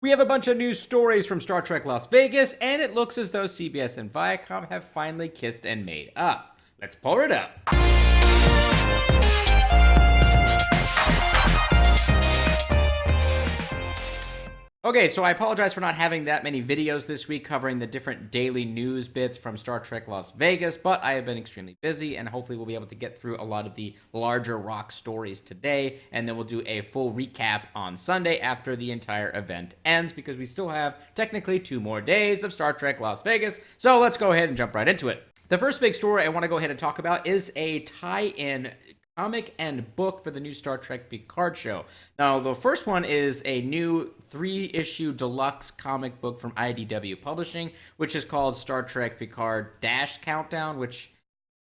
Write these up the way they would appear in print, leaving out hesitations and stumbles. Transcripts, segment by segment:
We have a bunch of news stories from Star Trek Las Vegas, and it looks as though CBS and Viacom have finally kissed and made up. Let's pull it up. Okay, so I apologize for not having that many videos this week covering the different daily news bits from Star Trek Las Vegas, but I have been extremely busy, and hopefully we'll be able to get through a lot of the larger rock stories today, and then we'll do a full recap on Sunday after the entire event ends, because we still have technically 2 more days of Star Trek Las Vegas, so let's go ahead and jump right into it. The first big story I want to go ahead and talk about is a tie-in comic and book for the new Star Trek Picard show. Now, the first one is a new 3-issue deluxe comic book from IDW Publishing, which is called Star Trek Picard Dash Countdown, which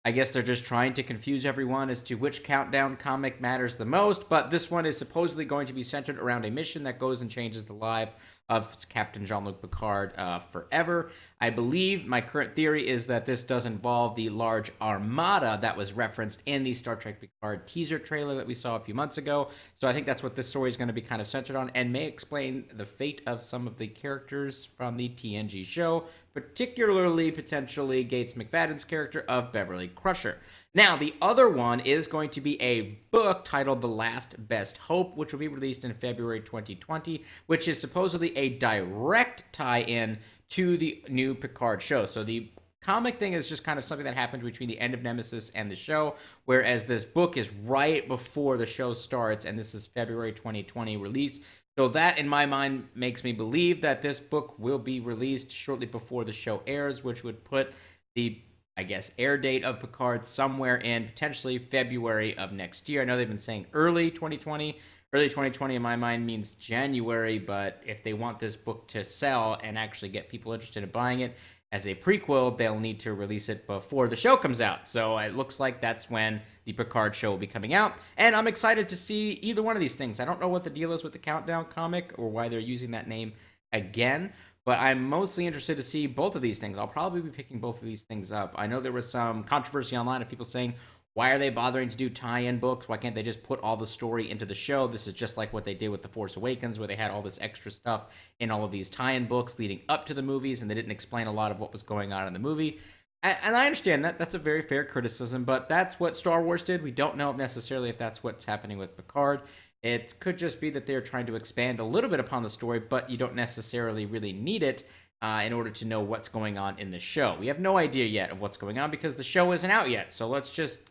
I guess they're just trying to confuse everyone as to which countdown comic matters the most, but this one is supposedly going to be centered around a mission that goes and changes the life of Captain Jean-Luc Picard forever. I believe my current theory is that this does involve the large armada that was referenced in the Star Trek Picard teaser trailer that we saw a few months ago. So I think that's what this story is going to be kind of centered on, and may explain the fate of some of the characters from the TNG show, particularly potentially Gates McFadden's character of Beverly Crusher. Now, the other one is going to be a book titled The Last Best Hope, which will be released in February 2020, which is supposedly a direct tie-in to the new Picard show. So the comic thing is just kind of something that happened between the end of Nemesis and the show, whereas this book is right before the show starts, and this is February 2020 release. So that, in my mind, makes me believe that this book will be released shortly before the show airs, which would put the, I guess, air date of Picard somewhere in potentially February of next year. I know they've been saying early 2020. Early 2020 in my mind means January, but if they want this book to sell and actually get people interested in buying it as a prequel, they'll need to release it before the show comes out. So it looks like that's when the Picard show will be coming out, and I'm excited to see either one of these things. I don't know what the deal is with the Countdown comic or why they're using that name again, but I'm mostly interested to see both of these things. I'll probably be picking both of these things up. I know there was some controversy online of people saying, why are they bothering to do tie-in books? Why can't they just put all the story into the show? This is just like what they did with The Force Awakens, where they had all this extra stuff in all of these tie-in books leading up to the movies, and they didn't explain a lot of what was going on in the movie. And I understand that. That's a very fair criticism, but that's what Star Wars did. We don't know necessarily if that's what's happening with Picard. It could just be that they're trying to expand a little bit upon the story, but you don't necessarily really need it in order to know what's going on in the show. We have no idea yet of what's going on because the show isn't out yet, so let's just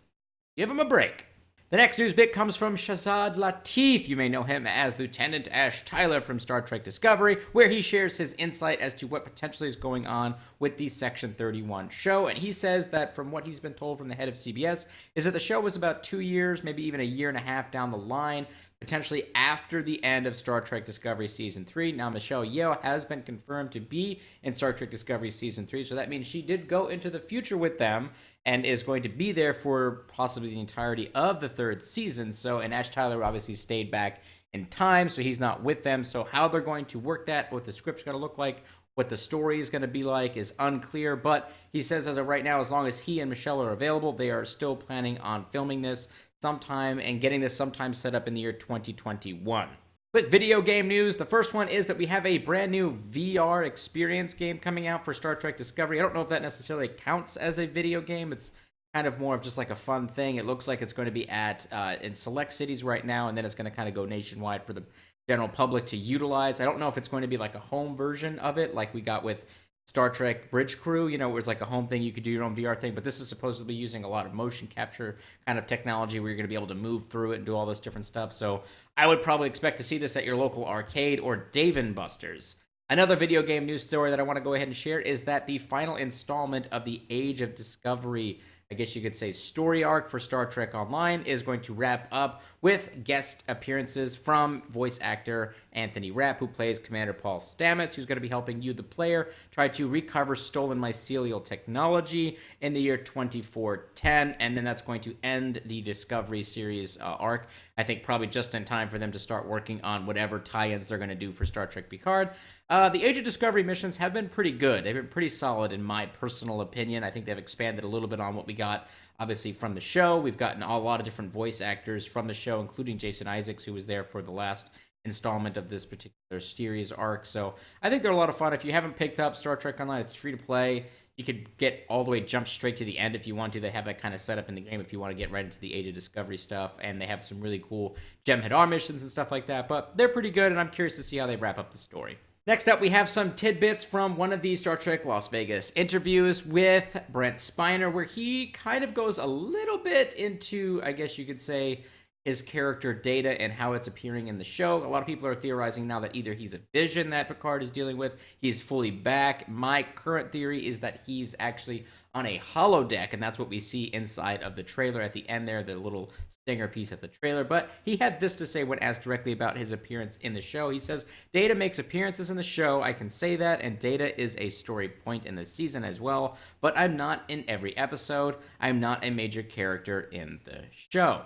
give him a break. The next news bit comes from Shazad Latif. You may know him as Lieutenant Ash Tyler from Star Trek Discovery, where he shares his insight as to what potentially is going on with the Section 31 show. And he says that from what he's been told from the head of CBS is that the show was about 2 years, maybe even a year and a half down the line, potentially after the end of Star Trek Discovery Season 3. Now, Michelle Yeoh has been confirmed to be in Star Trek Discovery Season 3, so that means she did go into the future with them and is going to be there for possibly the entirety of the 3rd season. So, and Ash Tyler obviously stayed back in time, so he's not with them. So how they're going to work that, what the script's going to look like, what the story is going to be like is unclear. But he says as of right now, as long as he and Michelle are available, they are still planning on filming this sometime and getting this sometime set up in the year 2021. Quick video game news. The first one is that we have a brand new VR experience game coming out for Star Trek Discovery. I don't know if that necessarily counts as a video game. It's kind of more of just like a fun thing. It looks like it's going to be at in select cities right now, and then it's going to kind of go nationwide for the general public to utilize. I don't know if it's going to be like a home version of it, like we got with Star Trek Bridge Crew, you know, where it's like a home thing, you could do your own VR thing, but this is supposedly using a lot of motion capture kind of technology where you're going to be able to move through it and do all this different stuff. So I would probably expect to see this at your local arcade or Dave & Buster's. Another video game news story that I want to go ahead and share is that the final installment of the Age of Discovery, I guess you could say, story arc for Star Trek Online is going to wrap up with guest appearances from voice actor Anthony Rapp, who plays Commander Paul Stamets, who's going to be helping you, the player, try to recover stolen mycelial technology in the year 2410, and then that's going to end the Discovery series arc. I think probably just in time for them to start working on whatever tie-ins they're going to do for Star Trek Picard. The Age of Discovery missions have been pretty good. They've been pretty solid in my personal opinion. I think they've expanded a little bit on what we got, obviously, from the show. We've gotten a lot of different voice actors from the show, including Jason Isaacs, who was there for the last installment of this particular series arc. So I think they're a lot of fun. If you haven't picked up Star Trek Online, it's free to play. You could get all the way, jump straight to the end if you want to. They have that kind of setup in the game if you want to get right into the Age of Discovery stuff. And they have some really cool Gem Hadar missions and stuff like that. But they're pretty good, and I'm curious to see how they wrap up the story. Next up, we have some tidbits from one of the Star Trek Las Vegas interviews with Brent Spiner, where he kind of goes a little bit into, I guess you could say, his character Data and how it's appearing in the show. A lot of people are theorizing now that either he's a vision that Picard is dealing with, he's fully back. My current theory is that he's actually on a holodeck, and that's what we see inside of the trailer at the end there, the little stinger piece at the trailer. But he had this to say when asked directly about his appearance in the show. He says, Data makes appearances in the show, I can say that, and Data is a story point in the season as well, but I'm not in every episode. I'm not a major character in the show.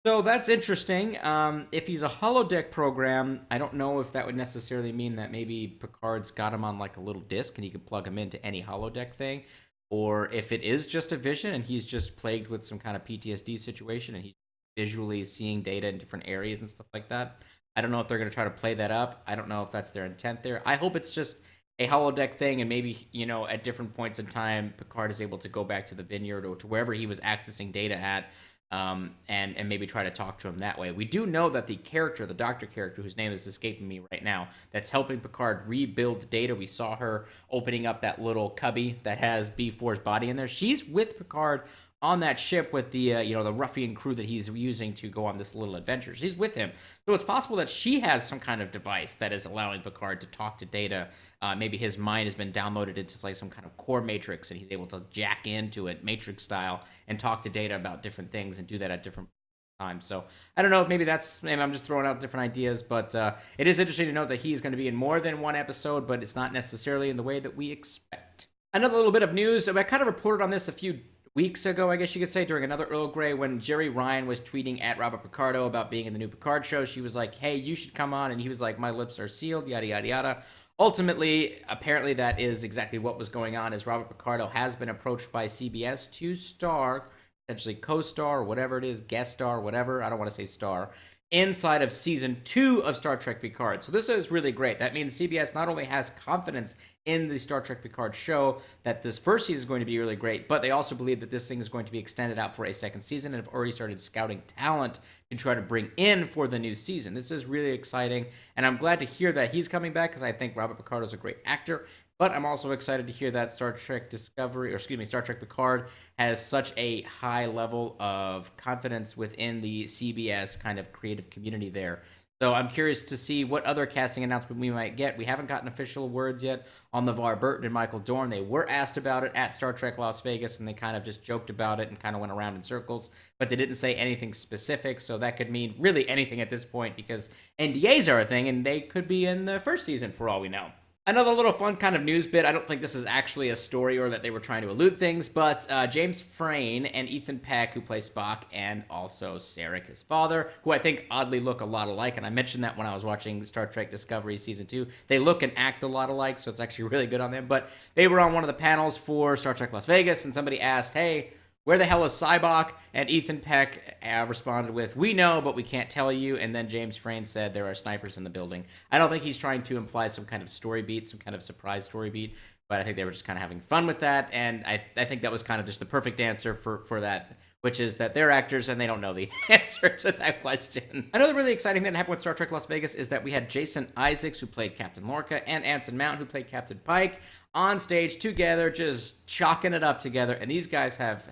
So that's interesting. If he's a holodeck program, I don't know if that would necessarily mean that maybe Picard's got him on like a little disc and he could plug him into any holodeck thing. Or if it is just a vision and he's just plagued with some kind of PTSD situation and he's visually seeing Data in different areas and stuff like that. I don't know if they're going to try to play that up. I don't know if that's their intent there. I hope it's just a holodeck thing, and maybe, at different points in time, Picard is able to go back to the vineyard or to wherever he was accessing Data at, and maybe try to talk to him that way. We do know that the character, the Doctor character, whose name is escaping me right now, that's helping Picard rebuild Data. We saw her opening up that little cubby that has B4's body in there. She's with Picard on that ship with the the ruffian crew that he's using to go on this little adventure. She's with him, so it's possible that she has some kind of device that is allowing Picard to talk to Data. Maybe his mind has been downloaded into like some kind of core matrix, and he's able to jack into it Matrix style and talk to Data about different things and do that at different times. So I don't know if maybe I'm just throwing out different ideas, but it is interesting to note that he's going to be in more than one episode, but it's not necessarily in the way that we expect. Another little bit of news. I kind of reported on this a few weeks ago, I guess you could say, during another Earl Grey, when Jerry Ryan was tweeting at Robert Picardo about being in the new Picard show. She was like, hey, you should come on, and he was like, my lips are sealed, yada yada yada. Ultimately, apparently that is exactly what was going on, as Robert Picardo has been approached by CBS to star, potentially co-star, or whatever it is, guest star, whatever, I don't want to say star, inside of season 2 of Star Trek Picard. So this is really great. That means CBS not only has confidence in the Star Trek Picard show that this first season is going to be really great, but they also believe that this thing is going to be extended out for a second season and have already started scouting talent to try to bring in for the new season. This is really exciting, and I'm glad to hear that he's coming back, because I think Robert Picardo is a great actor. But I'm also excited to hear that Star Trek Picard has such a high level of confidence within the CBS kind of creative community there. So I'm curious to see what other casting announcement we might get. We haven't gotten official words yet on LeVar Burton and Michael Dorn. They were asked about it at Star Trek Las Vegas, and they kind of just joked about it and kind of went around in circles, but they didn't say anything specific, so that could mean really anything at this point, because NDAs are a thing, and they could be in the first season for all we know. Another little fun kind of news bit. I don't think this is actually a story or that they were trying to allude things, but James Frain and Ethan Peck, who play Spock, and also Sarek, his father, who I think oddly look a lot alike, and I mentioned that when I was watching Star Trek Discovery Season 2. They look and act a lot alike, so it's actually really good on them. But they were on one of the panels for Star Trek Las Vegas, and somebody asked, hey, where the hell is Sybok? And Ethan Peck responded with, we know, but we can't tell you. And then James Frain said, there are snipers in the building. I don't think he's trying to imply some kind of story beat, some kind of surprise story beat, but I think they were just kind of having fun with that. And I think that was kind of just the perfect answer for that, which is that they're actors and they don't know the answer to that question. Another really exciting thing that happened with Star Trek Las Vegas is that we had Jason Isaacs, who played Captain Lorca, and Anson Mount, who played Captain Pike, on stage together, just chalking it up together. And these guys have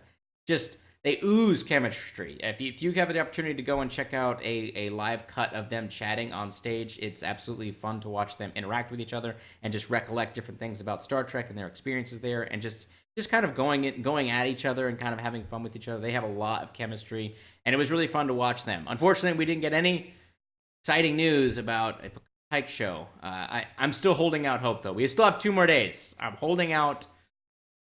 they ooze chemistry. If you have the opportunity to go and check out a live cut of them chatting on stage, it's absolutely fun to watch them interact with each other and just recollect different things about Star Trek and their experiences there, and just kind of going at each other and kind of having fun with each other. They have a lot of chemistry, and it was really fun to watch them. Unfortunately, we didn't get any exciting news about a Pike show. I'm still holding out hope, though. We still have 2 more days. I'm holding out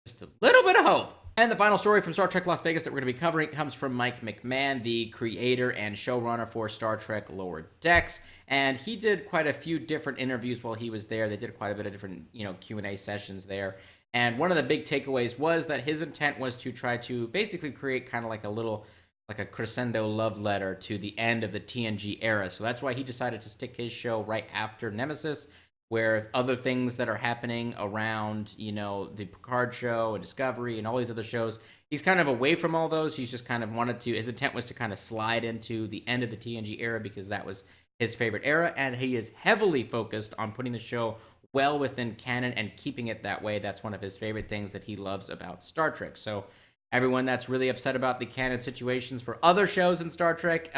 just a little bit of hope. And the final story from Star Trek Las Vegas that we're going to be covering comes from Mike McMahon, the creator and showrunner for Star Trek Lower Decks. And he did quite a few different interviews while he was there. They did quite a bit of different, Q&A sessions there. And one of the big takeaways was that his intent was to try to basically create kind of like a little like a crescendo love letter to the end of the TNG era. So that's why he decided to stick his show right after Nemesis, where other things that are happening around, the Picard show and Discovery and all these other shows, he's kind of away from all those. He's just kind of his intent was to kind of slide into the end of the TNG era because that was his favorite era, and he is heavily focused on putting the show well within canon and keeping it that way. That's one of his favorite things that he loves about Star Trek. So everyone that's really upset about the canon situations for other shows in Star Trek,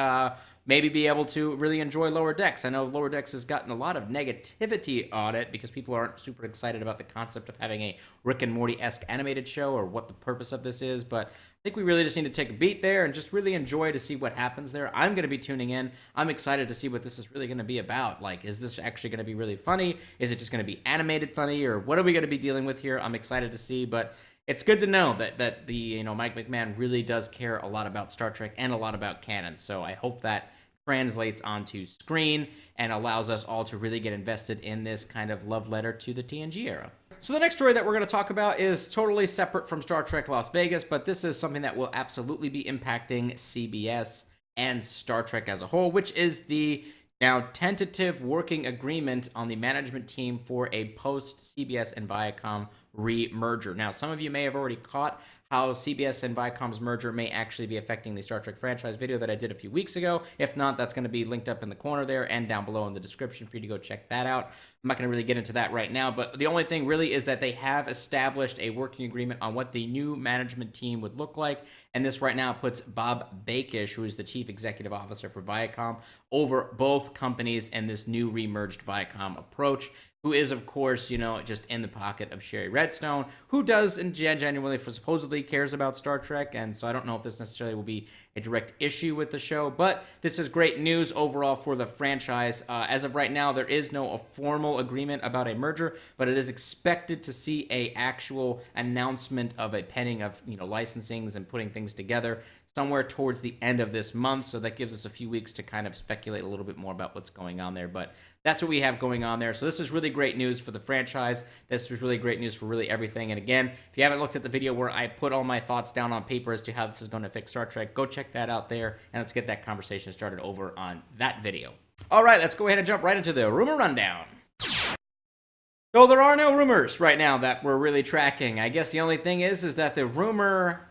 maybe be able to really enjoy Lower Decks. I know Lower Decks has gotten a lot of negativity on it because people aren't super excited about the concept of having a Rick and Morty-esque animated show or what the purpose of this is, but I think we really just need to take a beat there and just really enjoy to see what happens there. I'm going to be tuning in. I'm excited to see what this is really going to be about. Like, is this actually going to be really funny? Is it just going to be animated funny? Or what are we going to be dealing with here? I'm excited to see, but it's good to know that the Mike McMahon really does care a lot about Star Trek and a lot about canon. So I hope that translates onto screen and allows us all to really get invested in this kind of love letter to the TNG era. So the next story that we're going to talk about is totally separate from Star Trek Las Vegas, but this is something that will absolutely be impacting CBS and Star Trek as a whole, which is the now tentative working agreement on the management team for a post-CBS and Viacom re-merger. Now, some of you may have already caught how CBS and Viacom's merger may actually be affecting the Star Trek franchise video that I did a few weeks ago. If not, that's going to be linked up in the corner there and down below in the description for you to go check that out. I'm not going to really get into that right now, but the only thing really is that they have established a working agreement on what the new management team would look like, and this right now puts Bob Bakish, who is the chief executive officer for Viacom, over both companies and this new re-merged Viacom approach, who is, of course, just in the pocket of Sherry Redstone, who does and genuinely supposedly cares about Star Trek, and so I don't know if this necessarily will be a direct issue with the show, but this is great news overall for the franchise. As of right now, there is no formal agreement about a merger, but it is expected to see a actual announcement of a penning of licensings and putting things together somewhere towards the end of this month, so that gives us a few weeks to kind of speculate a little bit more about what's going on there, but that's what we have going on there. So this is really great news for the franchise. This was really great news for really everything, and again, if you haven't looked at the video where I put all my thoughts down on paper as to how this is going to affect Star Trek, go check that out there, and let's get that conversation started over on that video. All right, let's go ahead and jump right into the rumor rundown. So there are no rumors right now that we're really tracking. I guess the only thing is that the rumor,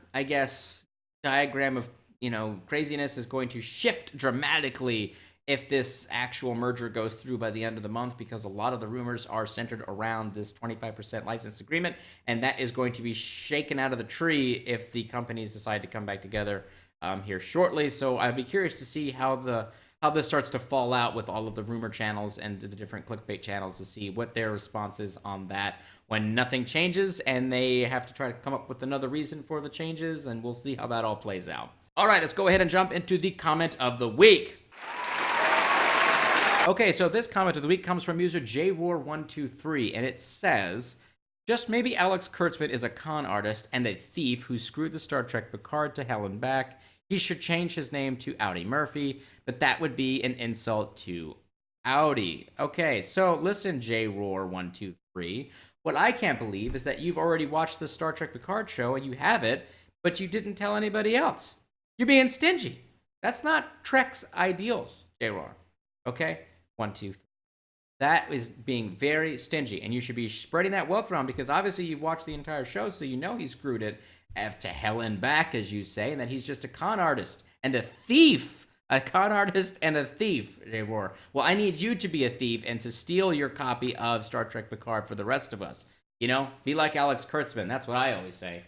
diagram of craziness is going to shift dramatically if this actual merger goes through by the end of the month, because a lot of the rumors are centered around this 25% license agreement, and that is going to be shaken out of the tree if the companies decide to come back together here shortly. So I'd be curious to see how this starts to fall out with all of the rumor channels and the different clickbait channels, to see what their response is on that when nothing changes and they have to try to come up with another reason for the changes, and we'll see how that all plays out. All right, let's go ahead and jump into the comment of the week. Okay, so this comment of the week comes from user JRoar123, and it says, just maybe Alex Kurtzman is a con artist and a thief who screwed the Star Trek Picard to hell and back. He should change his name to Audi Murphy, but that would be an insult to Audi. Okay, so listen, JRoar123. What I can't believe is that you've already watched the Star Trek Picard show and you have it, but you didn't tell anybody else. You're being stingy. That's not Trek's ideals, JRoar. Okay? 1, 2, 3. That is being very stingy, and you should be spreading that wealth around, because obviously you've watched the entire show, so you know he screwed it to hell and back, as you say, and that he's just a con artist and a thief. A con artist and a thief, JRoar. Well, I need you to be a thief and to steal your copy of Star Trek Picard for the rest of us. Be like Alex Kurtzman. That's what I always say.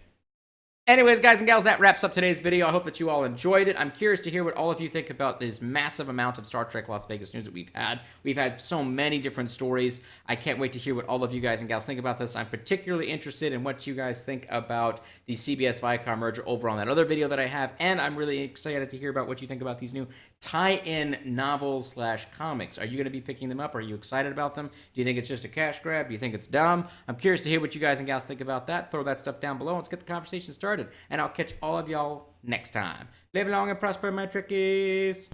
Anyways, guys and gals, that wraps up today's video. I hope that you all enjoyed it. I'm curious to hear what all of you think about this massive amount of Star Trek Las Vegas news that we've had. We've had so many different stories. I can't wait to hear what all of you guys and gals think about this. I'm particularly interested in what you guys think about the CBS Viacom merger over on that other video that I have, and I'm really excited to hear about what you think about these new tie-in novels / comics. Are you going to be picking them up? Are you excited about them? Do you think it's just a cash grab? Do you think it's dumb? I'm curious to hear what you guys and gals think about that. Throw that stuff down below. Let's get the conversation started. And I'll catch all of y'all next time. Live long and prosper, my Trekkies.